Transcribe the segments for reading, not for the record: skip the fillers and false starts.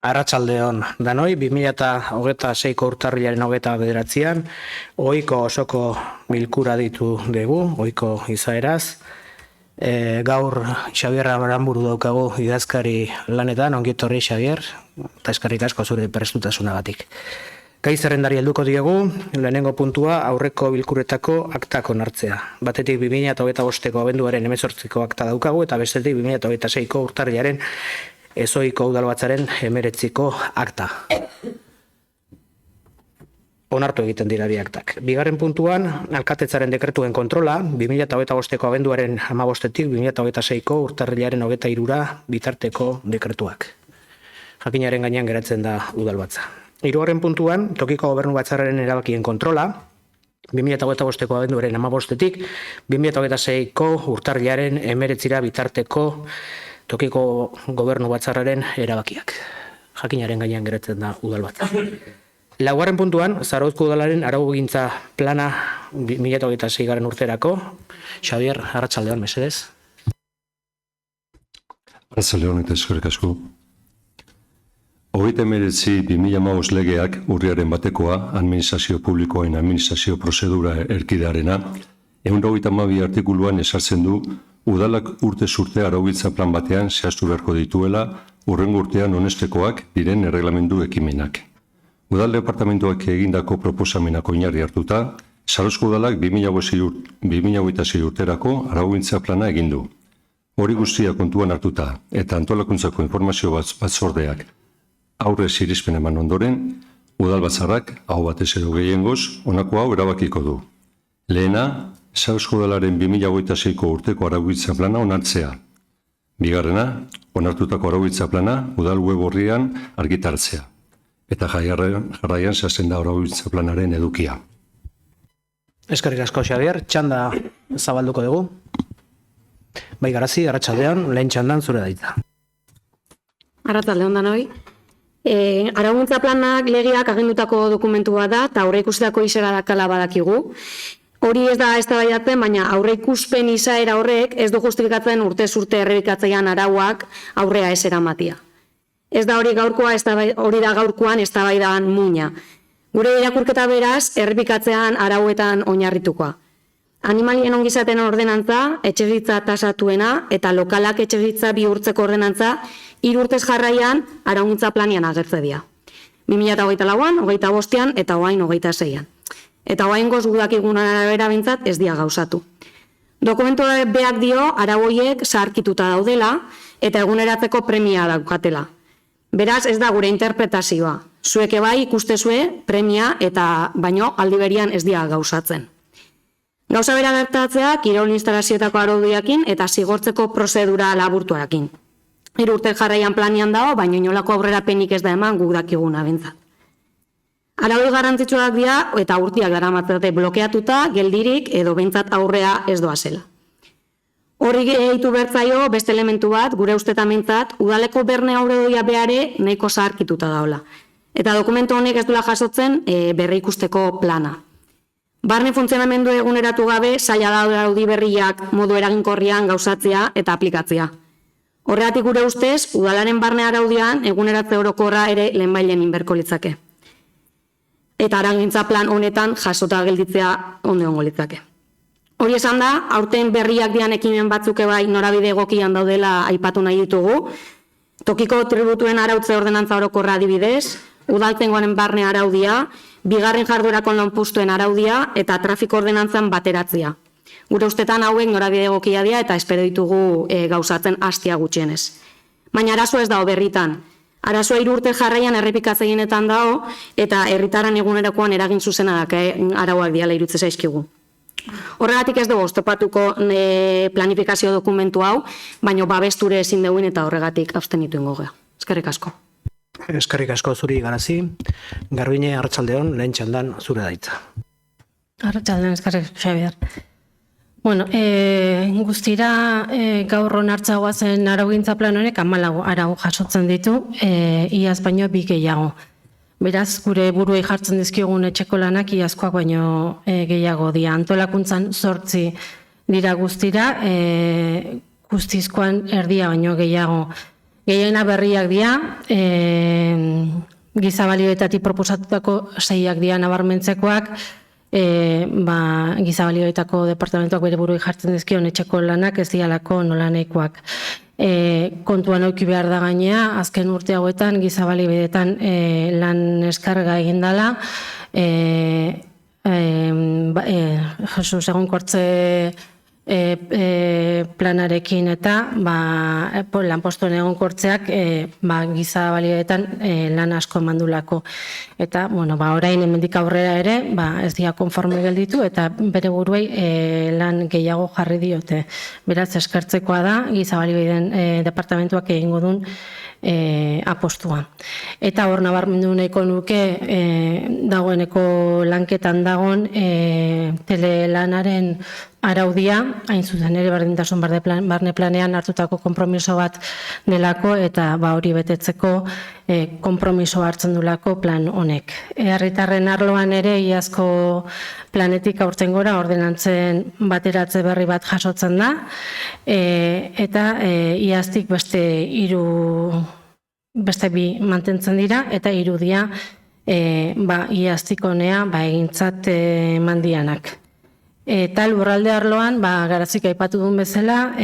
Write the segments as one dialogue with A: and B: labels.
A: Arratsaldeon danoi, 2026ko urtarrilaren 29an, ohiko osoko bilkura ditu dugu, ohiko izaeraz. Gaur Xabier Aramburu daukagu idazkari lanetan, ongi etorri Xabier, eta eskerrik asko zure prestutasunagatik. Gai zerrendari helduko diegu, lehenengo puntua aurreko bilkuretako aktak onartzea. Batetik 2025ko abenduaren 18ko akta daukagu, eta bestetik 2026ko urtarrilaren ezoiko udalbatzaren 19ko akta. Onartu egiten dira bi aktak. Bigarren puntuan, alkatetzaren dekretuen kontrola, 2025ko abenduaren 15etik 2026ko urtarrilaren 23ra bitarteko dekretuak. Jakinaren gainean geratzen da udalbatza. Hirugarren puntuan, tokiko gobernu batzarraren erabakien kontrola, 2025ko abenduaren 15etik 2026ko urtarrilaren 19ra bitarteko tokiko gobernu batzarraren erabakiak. Jakinaren gainean geratzen da udalbatza. Laugarren puntuan, Zarauzko udalaren araugintza plana 2026 urterako. Xabier, arratsaldeon, mesedez.
B: Arratsaldeon eta eskerrik asko. 2019 legeak urriaren batekoa administrazio publikoen administrazio prozedura erkidearena 132 artikuluan esartzen du udalak urtez urte araugintza plan batean zehaztu beharko dituela hurrengo urtean onestekoak diren erreglamendu ekimenak. Udal departamentuak egindako proposamenak oinarri hartuta, Zarauzko udalak 2026 urterako araugintza plana egin du. Hori guztia kontuan hartuta eta antolakuntzako informazio batzordeak aurrez irizpen eman ondoren, udal batzarrak hau batez edo gehiengoz honako hau erabakiko du. Lehena, Zarauzko udalaren 2026ko urteko araugintza plana onartzea. Bigarrena, onartutako araugintza plana udal web orrian argitartzea. Eta jarraian zehazten da araugintza planaren edukia.
A: Eskerrik asko, Xabier. Txanda zabalduko dugu. Bai, Garazi, arratsaldeon, lehen txandan zure daitza.
C: Arratsaldeon danoi. Araugintza planak legeak agindutako dokumentua da, eta aurreikusitako izera dakala badakigu. Hori ez da eztabaidatzen, baina aurreikuspen izaera horrek ez du justifikatzen urtez urte errebikatzailean arauak aurrea ez eramatia. Ez da hori da gaurkoan eztabaidan muina. Gure irakurketa beraz, errepikatzean arauetan oinarritukoa. Animalien ongizaten ordenantza, etxebizitza tasatuena eta lokalak etxebizitza bihurtzeko ordenantza 3 urtez jarraian araugintza planian agertze dira. 2024an, 25an eta orain 26an. Eta oraingoz gudakigun arabera behintzat ez dira gauzatu. Dokumentu beak dio arau horiek zaharkituta daudela eta eguneratzeko premia daukatela. Beraz ez da gure interpretazioa. Zueke bai ikustezue premia eta baino aldi berian ez dira gauzatzen. Gauza bera gertatzea kirol instalazioetako araudiakin eta zigortzeko prozedura laburtuarekin. 3 urte jarraian planian dago, baina inolako aurrerapenik ez da eman guk dakiguna behintzat. Araudi garrantzitsuak dira eta urteak daramatzate blokeatuta, geldirik edo behintzat aurrea ez doazela. Horri gehitu bertzaio beste elementu bat, gure ustetan behintzat, udaleko berne aurredoia behare nahiko zaharkituta daola. Eta dokumentu honek ez duela jasotzen berri ikusteko plana. Barne funtzionamendu eguneratu gabe, zaila da araudi berriak modu eraginkorrian gauzatzea eta aplikatzea. Horregatik gure ustez, udalaren barne araudian eguneratze orokorra ere lehenbailen inberko litzake. Eta araugintza plan honetan jasota gelditzea ongo litzake. Hori esan da, aurten berriak dian ekimen batzuk bai norabide egokian daudela aipatu nahi ditugu. Tokiko tributuen arautze ordenantza orokorra adibidez, udaltzaingoaren barne araudia, bigarren jarduerako lanpostuen araudia eta trafiko ordenantzan bateratzea. Gure ustetan hauek norabide egokia dira eta espero ditugu gauzatzen hastia gutxienez. Baina arazoa ez dago berritan. Arazoa 3 urte jarraian errepikatzeienetan dago eta herritarren egunerakoan eragin zuzena arauak diala irutze zaizkigu. Horregatik ez dugu oztopatuko planifikazio dokumentu hau, baina babesture ezin deuin eta horregatik abstenitu ingo gea. Eskerrik asko.
A: Eskerrik asko zuri, Garazi. Garbiñe, arratsaldeon, lehen txandan zure daitza.
D: Arratsaldeon, eskerrik, Xabier. Bueno, guztira gaur onartza goazen araugintza plan honek 14 arau jasotzen ditu, iaz baino 2 gehiago. Beraz, gure buruei jartzen dizkiogun etxeko lanak iazkoak baino gehiago dira. Antolakuntzan 8 dira guztira, guztizkoan erdia baino gehiago Gehiena berriak dira, giza balioetatik proposatutako 6 dira nabarmentzekoak, giza balioetako departamentuak bere buruei jartzen dizkion etxeko lanak ez dialako nolanekoak. Kontuan eduki behar da gainea, azken urte hauetan giza balioetan lan eskarga egin dela, Jesus egonkortze planarekin eta lanpostuen egonkortzeak giza balioetan lan asko emandulako. Eta, orain hemendik aurrera ere, ez dira konforme gelditu eta bere buruei lan gehiago jarri diote. Beraz, eskertzekoa da, giza balioen departamentuak egingo duen apostua. Eta hor nabarmendu nahiko nuke dagoeneko lanketan dagon telelanaren araudia, hain zuzen ere berdintasun barne planean hartutako konpromiso bat delako eta hori betetzeko konpromiso hartzen dulako plan honek. Herritarren arloan ere iazko planetik aurten gora ordenantzen bateratze berri bat jasotzen da eta iaztik beste 2 mantentzen dira eta 3 dira iaztik honea egintzat mandianak. Eta lurralde arloan, garazik aipatu duen bezala,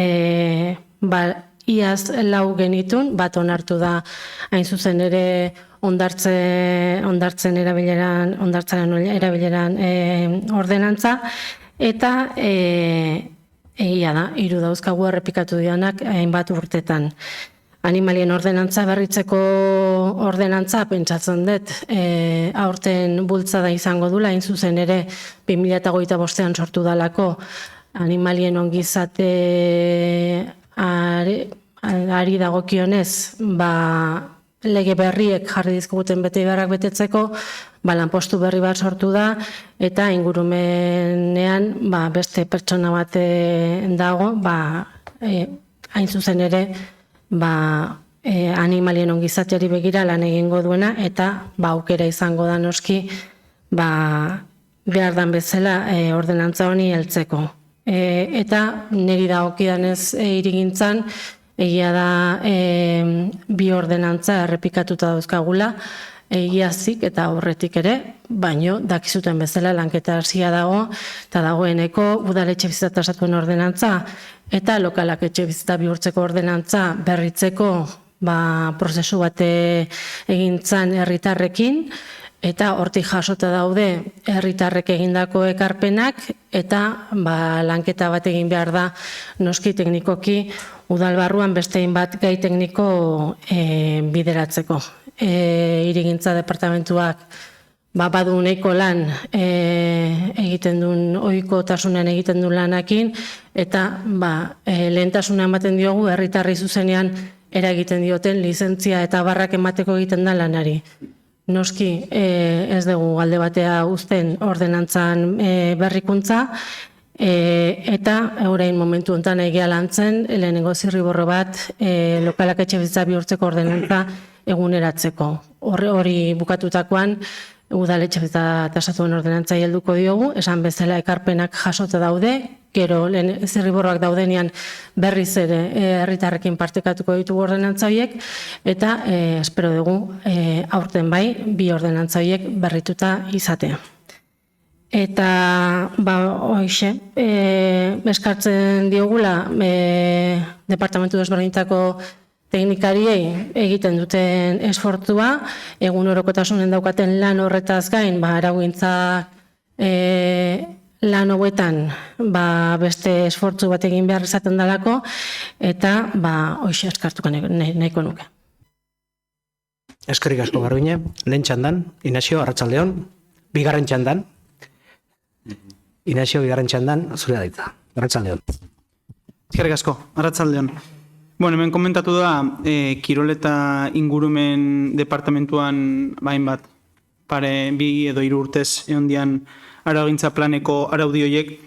D: iaz 4 genitun, bat onartu da hain zuzen ere ondartzaren erabileran ordenantza, eta egia da, 3 dauzkagu errepikatu dianak hainbat urtetan. Animalien ordenantza berritzeko ordenantza pentsatzen dut aurten bultzada izango dula, hain zuzen ere 2025an sortu dalako animalien ongizate ari dagokionez lege berriek jarri dizkiguten bete beharrak betetzeko, lanpostu berri bat sortu da eta ingurumenean beste pertsona bat dago, hain zuzen ere animalien ongizateari begira lan egingo duena eta aukera izango da noski behar dan bezala ordenantza honi heltzeko. Eta niri dagokidanez irigintzan egia da 2 ordenantza errepikatuta dauzkagula, egiazik eta horretik ere, baino dakizuten bezala lanketa hasia dago eta dagoeneko udaletxe bizitza tasatuen ordenantza eta lokalak etxe bizitza bihurtzeko ordenantza berritzeko prozesu bat egintzan herritarrekin eta hortik jasota daude herritarrek egindako ekarpenak eta lanketa bat egin behar da noski teknikoki udalbarruan bestein bat gai tekniko bideratzeko. Hirigintza departamentuak badu nahiko lan egiten duen, ohikotasunean egiten duen lanakin, eta lehentasuna ematen diogu herritarri zuzenean eragiten dioten lizentzia eta barrak emateko egiten da lanari. Noski ez dugu alde batea uzten ordenantzan berrikuntza, eta orain momentu honetan egia lantzen, lehenengo zirriborro bat lokalak etxe bizitza bihurtzeko ordenantza eguneratzeko. Hori bukatutakoan, udaletxe bizitza tasatuen ordenantza helduko diogu, esan bezala ekarpenak jasota daude, gero zirriborroak daudenean berriz ere herritarrekin partekatuko ditugu ordenantza horiek, eta espero dugu aurten 2 ordenantza horiek berrituta izatea. Eta, hoxe, eskartzen diogula departamentu desberdinetako teknikariei egiten duten esfortzua, egun orokotasunen daukaten lan horretaz gain, araugintzak lan hauetan beste esfortzu bat egin behar izaten dalako, eta hoxe eskartuko nahiko nuke.
A: Eskerrik asko Garbiñe, lehen txandan, Inazio, arratsaldeon, bigarren txandan, Inazio, bigarren txandan, zure da ditza, arratsaldeon.
E: Eskerrik asko, arratsaldeon. Hemen komentatu da, Kirol eta Ingurumen departamentuan bat, 2 edo 3 urtez egondian araugintza planeko araudi horiek,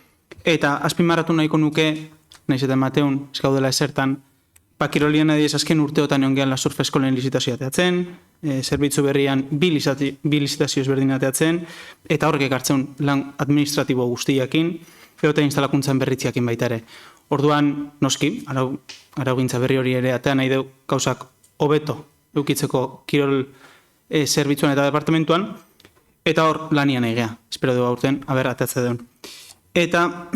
E: eta azpimarratu nahiko nuke, nahiz eta emateun, ez gaudela esertan, Kirolian adiez azken urteotan egongean la surf eskolen lizitazioa teatzen, zerbitzu berrian 2 lizitazio ezberdin ateatzen, eta horrek ekartzen lan administratibo guztiakin, eta instalakuntzan berritziakin baita ere. Orduan, noski, araugintza berri hori ere atea nahi deu gauzak hobeto eukitzeko kirol zerbitzuan eta departamentuan, eta hor lanian egea, espero du aurten, atatze duen. Eta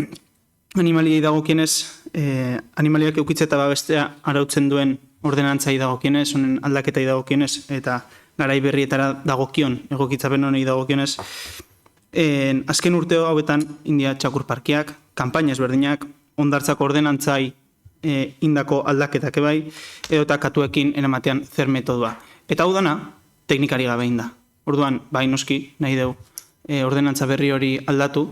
E: animaliei dagokienez, animaliak eukitze eta babestea arautzen duen ordenantzai dagokienez, honen aldaketai dagokienez, eta garai berrietara dagokion, egokitzapen honei dagokionez, azken urteo hauetan India Txakur Parkiak, kanpaina ezberdinak, hondartzako ordenantzai indako aldaketak ebai, edo eta katuekin eramatean zer metodua. Eta hau dana, teknikari gabe inda. Orduan, bai noski, nahi deu, ordenantza berri hori aldatu,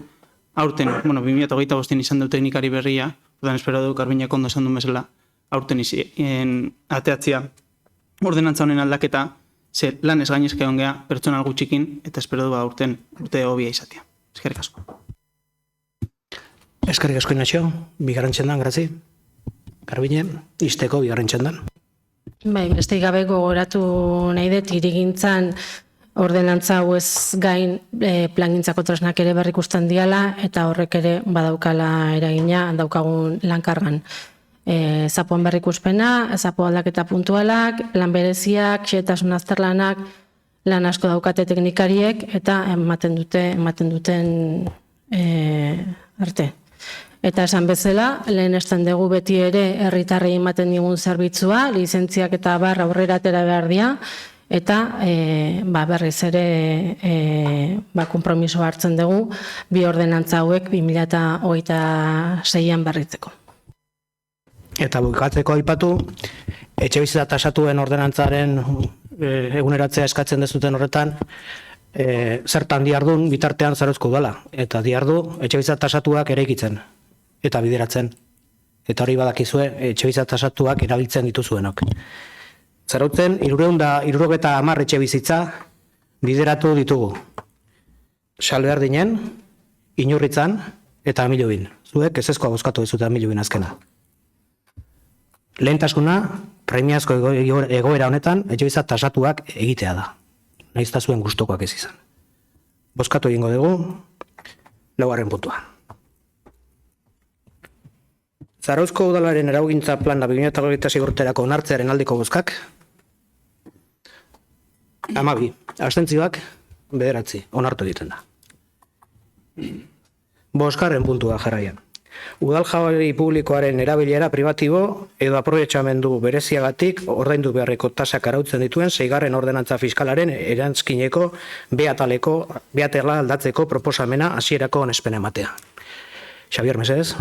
E: aurten, 2025 izan du teknikari berria, orduan espero du, Garbiñak ondo esan du bezala, aurten ateatzia ordenantza honen aldaketa, zer lan ez gainezke ongea pertsonal gutxikin, eta espero du aurten urte hobia izatea. Eskerrik asko.
A: Eskerrik asko Ignacio, bigarren txendan, grazi. Garbiñe, izteko bigarren txendan.
D: Bai, besteik gabe gogoratu nahi dut, hirigintzan ordenantza hau ez gain plangintzako tresnak ere berrikusten diala, eta horrek ere badaukala eragina daukagun lankargan. Zapoan berrikuspena, zapo aldaketa puntualak, lan bereziak, xehetasun azterlanak, lan asko daukate teknikariek, eta ematen duten arte. Eta esan bezala, lehen esten dugu beti ere herritarrei ematen digun zerbitzua, lizentziak eta bar aurrera atera behar dira, eta berriz ere konpromiso hartzen dugu bi ordenantza hauek 2026an berritzeko.
A: Eta bukatzeko aipatu, etxebizitza tasatuen ordenantzaren eguneratzea eskatzen dezuten horretan, zertan diardun bitartean Zarauzko udala, eta diardu etxebizitza tasatuak eraikitzen eta bideratzen. Eta hori badakizue etxebizitza tasatuak erabiltzen dituzuenok. Zarautzen 370 etxebizitza bideratu ditugu. Salberdinen, Inurritzan eta Amilubin. Zuek ezezkoa bozkatu dizute Amilubin azkena. Lehentasuna, premiazko egoera honetan, etxebizitza tasatuak egitea da. Nahiz eta zuen gustokoak ez izan. Bozkatu egingo dugu, 4. puntua. Zarauzko udalaren eraugintza plana 2026 urterako onartzearen aldeko bozkak, 12. Abstentzioak 9. Onartu egiten da. 5. puntua jarraian. Udal-jabari publikoaren erabilera pribatibo edo aprobetxamendu bereziagatik ordaindu beharreko tasak arautzen dituen 6. ordenantza fiskalaren erantzkineko B atala aldatzeko proposamena hasierako onespena ematea. Xabier, mesedez.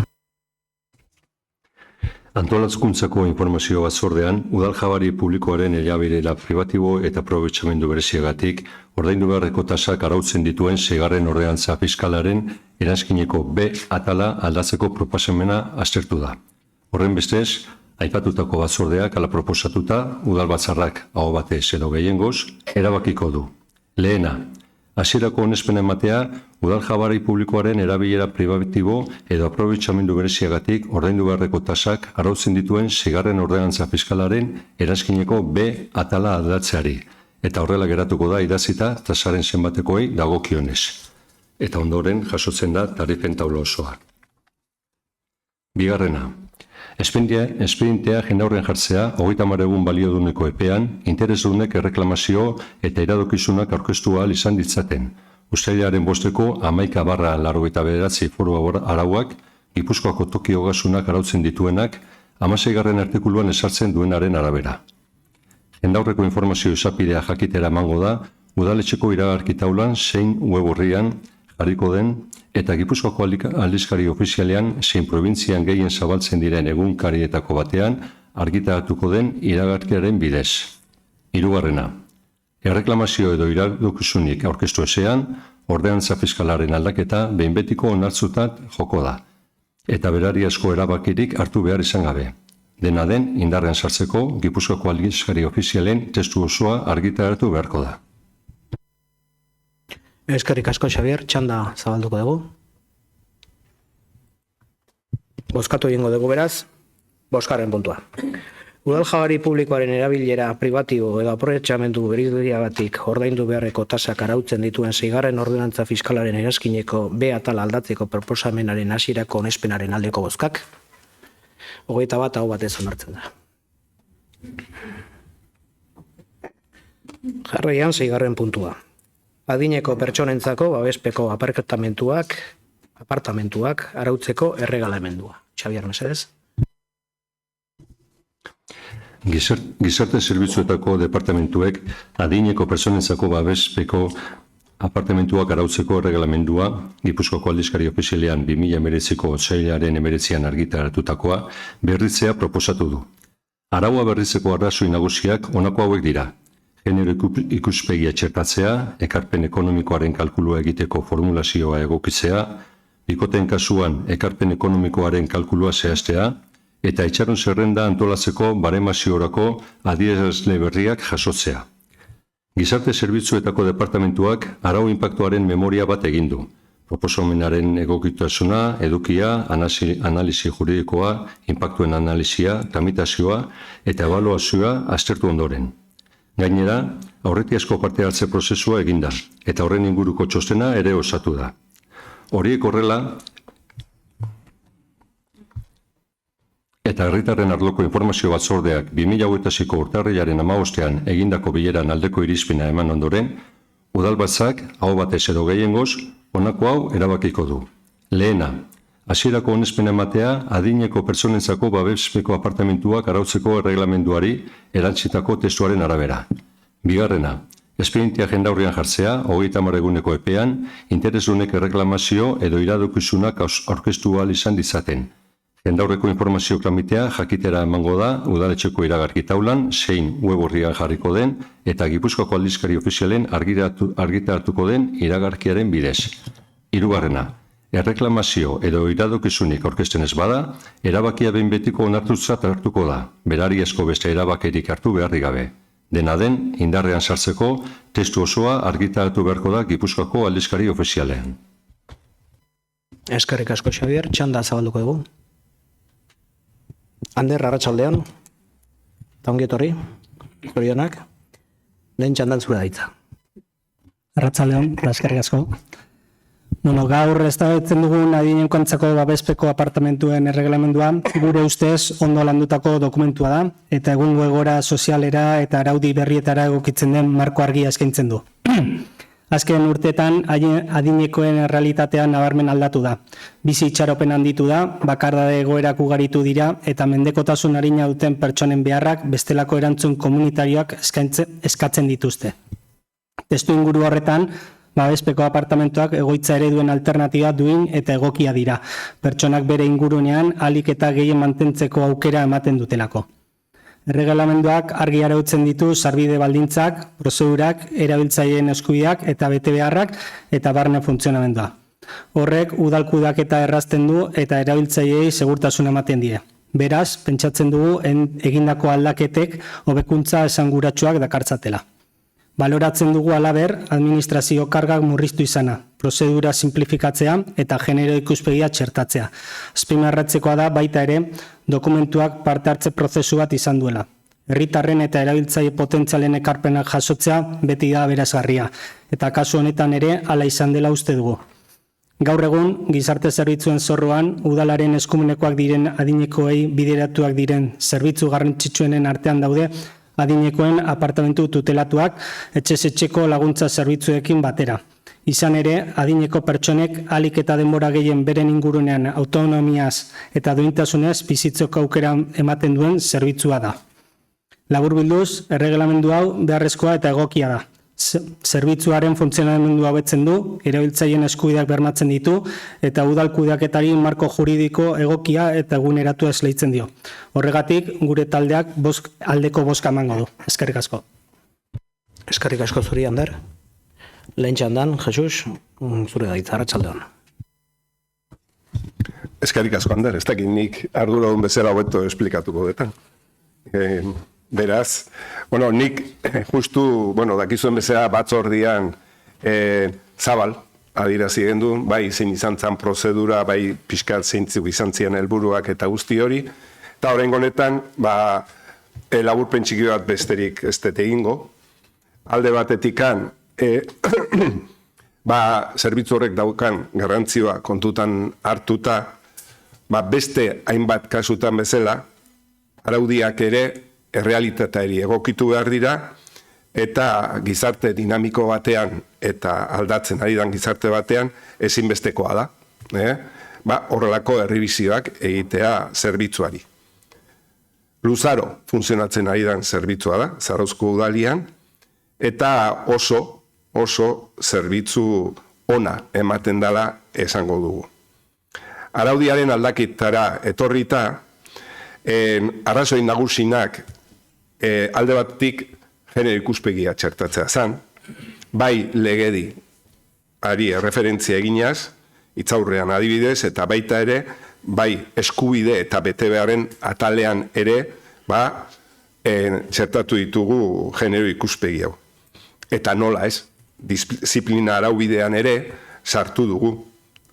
B: Antolatzkuntzako informazio batzordean, udal-jabari publikoaren erabilera pribatibo eta aprobetxamendu bereziagatik ordaindu beharreko tasak arautzen dituen 6. ordenantza fiskalaren erantzkineko B atala aldatzeko proposamena aztertu da. Horren bestez, aipatutako batzordeak ala proposatuta udalbatzarrak aho batez edo gehiengoz erabakiko du. Lehena, hasierako onespena ematea udal-jabari publikoaren erabilera pribatibo edo aprobetxamendu bereziagatik ordaindu beharreko tasak arautzen dituen 6. ordenantza fiskalaren erantzkineko B atala aldatzeari, eta horrela geratuko da idatzita tasaren zenbatekoei dagokionez. Eta ondoren jasotzen da tarifen taula osoa. 2. Espedientea jendaurren jartzea 30 egun balioduneko epean, interesdunek erreklamazio eta iradokizunak aurkeztu ahal izan ditzaten. Uztailaren 5. 11/89 foru arauak, Gipuzkoako toki ogasunak arautzen dituenak, 16. artikuluan ezartzen duenaren arabera. Jendaurreko informazio esapidea jakitera emango da, udaletxeko iragarki taulan zein web orrian jarriko den, eta Gipuzkoako aldizkari ofizialean zein probintzian gehien zabaltzen diren egunkarietako batean argitaratuko den iragarkiaren bidez. 3. Erreklamazio edo iradokizunik aurkeztu ezean, ordenantza fiskalaren aldaketa behin betiko onartzutat joko da, eta berariazko erabakirik hartu behar izan gabe. Dena den, indarrean sartzeko Gipuzkoako aldizkari ofizialen testu osoa argitaratu beharko da.
A: Eskerrik asko, Xabier, txanda zabalduko dugu. Bozkatu egingo dugu beraz, 5. puntua. Udal-jabari publikoaren erabilera pribatibo edo aprobetxamendu bereziagatik ordaindu beharreko tasak arautzen dituen 6. ordenantza fiskalaren erantzkineko B atala aldatzeko proposamenaren hasierako onespenaren aldeko bozkak, 21 aho batez onartzen da. Jarraian 6. puntua. Adineko pertsonentzako babespeko apartamentuak arautzeko erregalamendua. Xabier, mesedez.
B: Gizarte zerbitzuetako departamentuek adineko pertsonentzako babespeko apartamentuak arautzeko erregalamendua Gipuzkoako aldizkari ofizialean 2019ko otsailaren 19an argitaratutakoa berritzea proposatu du. Araua berritzeko arrazoi nagusiak honako hauek dira. Genero ikuspegia txertatzea, ekarpen ekonomikoaren kalkulua egiteko formulazioa egokitzea, bikoteen kasuan ekarpen ekonomikoaren kalkulua zehaztea, eta itxaron zerrenda antolatzeko baremaziorako adierazle berriak jasotzea. Gizarte zerbitzuetako departamentuak arau inpaktuaren memoria bat egin du. Proposamenaren egokitasuna, edukia, analisi juridikoa, inpaktuen analisia, tramitazioa eta ebaluazioa aztertu ondoren. Gainera, aurretiazko parte hartze prozesua eginda, eta horren inguruko txostena ere osatu da. Horiek horrela, eta herritarren arloko informazio batzordeak 2026ko urtarrilaren 15ean egindako bileran aldeko irizpena eman ondoren, udalbatzak aho batez edo gehiengoz honako hau erabakiko du. Lehena, hasierako onespena ematea adineko pertsonentzako babespeko apartamentuak arautzeko erreglamenduari erantzitako testuaren arabera. Bigarrena, espedientea jendaurrean jartzea, 30 eguneko epean, interesdunek erreklamazio edo iradokizunak aurkeztu ahal izan ditzaten. Jendaurreko informazio tramitea jakitera emango da udaletxeko iragarki taulan, zein web orrian jarriko den, eta Gipuzkoako aldizkari ofizialen argitaratuko den iragarkiaren bidez. Hirugarrena, erreklamazio edo iradokizunik aurkezten ez bada, erabakia behin betiko onartutzat hartuko da, berariazko beste erabakerik hartu beharrik gabe. Dena den, indarrean sartzeko, testu osoa argitaratu beharko da Gipuzkoako aldizkari ofizialean.
A: Eskerrik asko, Xabier, txanda zabalduko dugu. Ander, arratsaldean, eta ongi etorri, zorionak, lehen txandan zure daitza.
F: Arratsaldean, eskerrik asko. Gaur eztabaidatzen dugun adinentzako babespeko apartamentuen erregelamendua gure ustez ondo landutako dokumentua da, eta egungo egoera sozialera eta araudi berrietara egokitzen den marko argia eskaintzen du. Azken urteetan adinekoen errealitatea nabarmen aldatu da. Bizi itxaropen handitu da, bakardade egoerak ugaritu dira eta mendekotasun arina duten pertsonen beharrak bestelako erantzun komunitarioak eskatzen dituzte. Testu inguru horretan, babespeko apartamentuak egoitza ereduen alternatiba duin eta egokia dira. Pertsonak bere ingurunean ahalik eta gehien mantentzeko aukera ematen dutelako. Erregelamenduak argi arautzen ditu sarbide baldintzak, prozedurak, erabiltzaileen eskubideak eta betebeharrak eta barne funtzionamendua. Horrek udalkudaketa errazten du eta erabiltzaileei segurtasuna ematen die. Beraz, pentsatzen dugu egindako aldaketek hobekuntza esanguratsuak dakartzatela. Baloratzen dugu halaber, administrazio kargak murriztu izana, prozedura simplifikatzea eta genero ikuspegia txertatzea. Azpimarratzekoa da baita ere, dokumentuak parte hartze prozesu bat izan duela. Herritarren eta erabiltzaile potentzialen ekarpenak jasotzea beti da aberasgarria, eta kasu honetan ere hala izan dela uste dugu. Gaur egun, gizarte zerbitzuen zorroan, udalaren eskumenekoak diren adinekoei bideratuak diren zerbitzu garrantzitsuenen artean daude, adinekoen apartamentu tutelatuak etxez-etxeko laguntza zerbitzuekin batera. Izan ere, adineko pertsonek ahalik eta denbora gehien beren ingurunean autonomiaz eta duintasunez bizitzeko aukera ematen duen zerbitzua da. Laburbilduz, erregelamendu hau beharrezkoa eta egokia da. Zerbitzuaren funtzionamendua hobetzen du, erabiltzaileen eskubideak bermatzen ditu eta udal kudeaketari marko juridiko egokia eta eguneratu esleitzen dio. Horregatik, gure taldeak aldeko bozka emango du. Eskerrik asko.
A: Eskerrik asko zuri, Ander. Lehen txandan, Jesus, zure daitza, arratsaldean.
G: Eskerrik asko, Ander, ez dakit nik arduradun bezala hobeto esplikatuko detan. Beraz, nik justu, dakizuen bezala batzordian zabal adirazi gendu, bai zein izan zan prozedura, bai pixkat zeintzuk izan zian helburuak eta guzti hori, eta horren honetan, laburpen txiki bat besterik ez dut egingo, alde batetikan, zerbitzu horrek daukan garrantzioa kontutan hartuta, beste hainbat kasutan bezala, araudiak ere errealitateari egokitu behar dira, eta gizarte dinamiko batean eta aldatzen ari dan gizarte batean ezinbestekoa da. Horrelako errebizioak egitea zerbitzuari. Luzaro funtzionatzen ari dan zerbitzua da, Zarauzko udalian, eta oso zerbitzu ona ematen dela esango dugu. Araudiaren aldaketara etorrita, arrazoi nagusinak alde batetik genero ikuspegia txertatzea zen, bai legedi ari referentzia eginaz, hitzaurrean adibidez, eta baita ere, bai eskubide eta betebeharren atalean ere, txertatu ditugu genero ikuspegi hau. Eta nola ez, disiplina araubidean ere sartu dugu.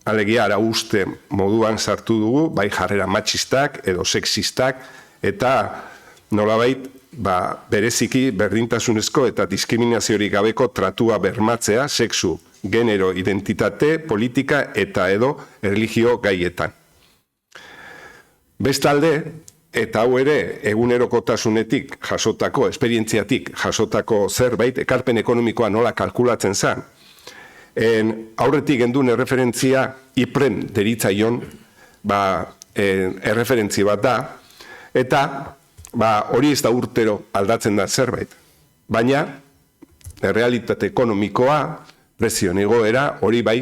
G: Alegia arau uste moduan sartu dugu, bai jarrera matxistak edo sexistak, eta nolabait bereziki berdintasunezko eta diskriminaziorik gabeko tratua bermatzea sexu, genero, identitate, politika eta edo erlijio gaietan. Bestalde, eta hau ere egunerokotasunetik jasotako, esperientziatik jasotako zerbait, ekarpen ekonomikoa nola kalkulatzen zen, aurretik gendun erreferentzia IPREM deritzaion erreferentzi bat da, eta hori ez da urtero aldatzen da zerbait. Baina, errealitate ekonomikoa, prezioen igoera, hori bai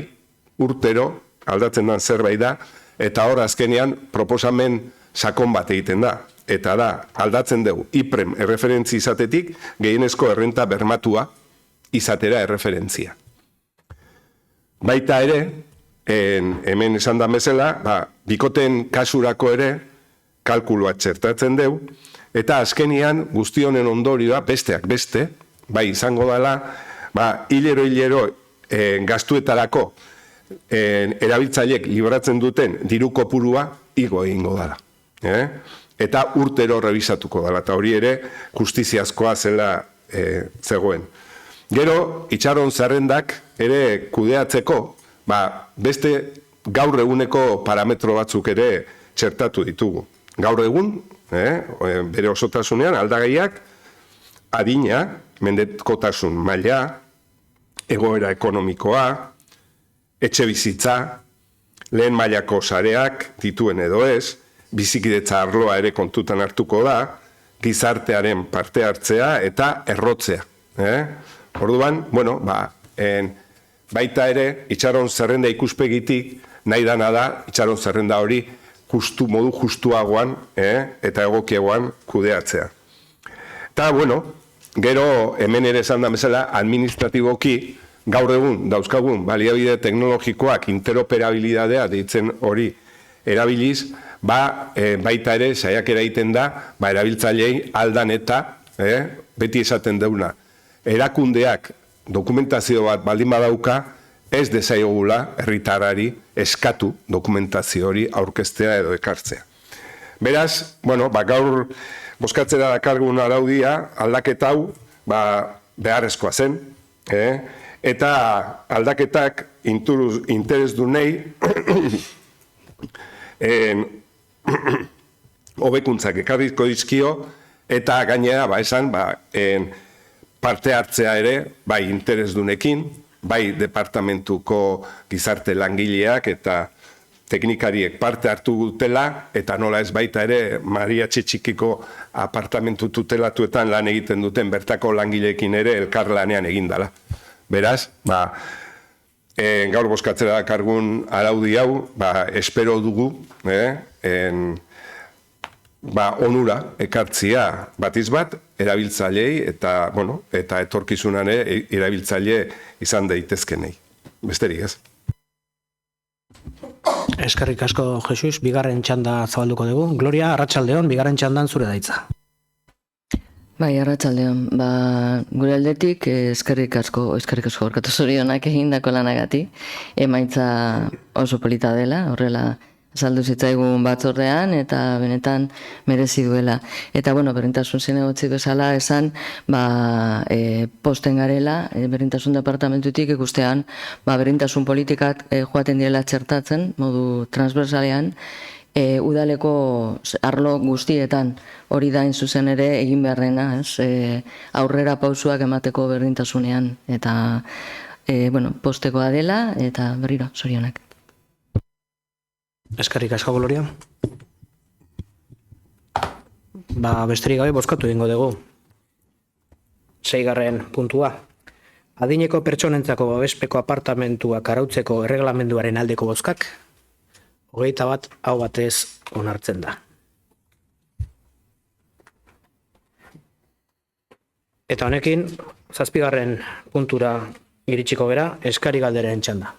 G: urtero aldatzen da zerbait da, eta hor azkenean proposamen sakon bat egiten da. Eta da, aldatzen dugu IPREM erreferentzi izatetik, gehienezko errenta bermatua izatera erreferentzia. Baita ere, hemen esan da bezala, bikoten kasurako ere kalkulua txertatzen dugu, eta azkenian guztionen ondorioa besteak beste, bai izango dela, hilero gastuetarako erabiltzaileek libratzen duten diru kopurua igo egingo dela. Eta urtero revisatuko dela, eta hori ere justiziazkoa zela zegoen. Gero, itxaron zerrendak ere kudeatzeko, beste gaur eguneko parametro batzuk ere txertatu ditugu. Gaur egun, bere osotasunean, aldagaiak, adina, mendekotasun maila, egoera ekonomikoa, etxe bizitza, lehen mailako sareak dituen edo ez, bizikidetza arloa ere kontutan hartuko da, gizartearen parte hartzea eta errotzea. Orduan, baita ere, itxaron zerrenda ikuspegitik, nahi dana da, itxaron zerrenda hori, modu justuagoan eta egokiagoan kudeatzea. Eta, gero hemen ere esan da bezala, administratiboki gaur egun dauzkagun baliabide teknologikoak interoperabilidadea deitzen hori erabiliz, baita ere saiakera egiten da, erabiltzailei aldan eta beti esaten deuna. Erakundeak dokumentazio bat baldin badauka, ez desaiogula herritarrari eskatu dokumentazio hori aurkeztea edo ekartzea. Beraz, gaur bozkatzera dakargun araudia, aldaketa hau beharrezkoa zen, eta aldaketak interesdunei hobekuntzak ekarriko dizkio, eta gainera, esan, parte hartzea ere, bai interesdunekin, bai departamentuko gizarte langileak eta teknikariek parte hartu dutela, eta nola ez baita ere Maria Txetxikiko apartamentu tutelatuetan lan egiten duten bertako langileekin ere elkarlanean egindala. Beraz, gaur bozkatzera dakargun araudi hau, espero dugu, onura ekartzia batiz bat, erabiltzailei eta etorkizunan erabiltzaile izan daitezkenei. Besterik ez.
A: Eskerrik asko, Jesus, bigarren txanda zabalduko dugu. Gloria, arratsaldeon, bigarren txandan zure daitza.
H: Bai, arratsaldeon, gure aldetik eskerrik asko gorkatu zorionak egindako lanagatik, emaitza oso polita dela, horrela azaldu zitzaigun batzordean eta benetan merezi duela. Eta, berdintasun zinegotzi bezala esan, posten garela, berdintasun departamentutik ikustean, berdintasun politikak joaten direla txertatzen, modu transversalean, udaleko arlo guztietan hori da hain zuzen ere egin beharrena, aurrera pausuak emateko berdintasunean, eta postekoa dela, eta berriro, zorionak.
A: Eskerrik asko, Gloria. Besterik gabe bozkatu egingo dugu. 6. puntua. Adineko pertsonentzako babespeko apartamentuak arautzeko erreglamenduaren aldeko bozkak, 21 hau batez onartzen da. Eta honekin, 7. puntura iritsiko gera, eskari galderen txanda.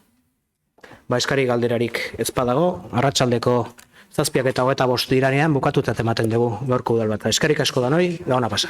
A: Eskari galderarik ez badago, arratsaldeko 7:25 diranean bukatutzat ematen dugu gaurko udal bat. Eskerrik asko danoi, da ona pasa.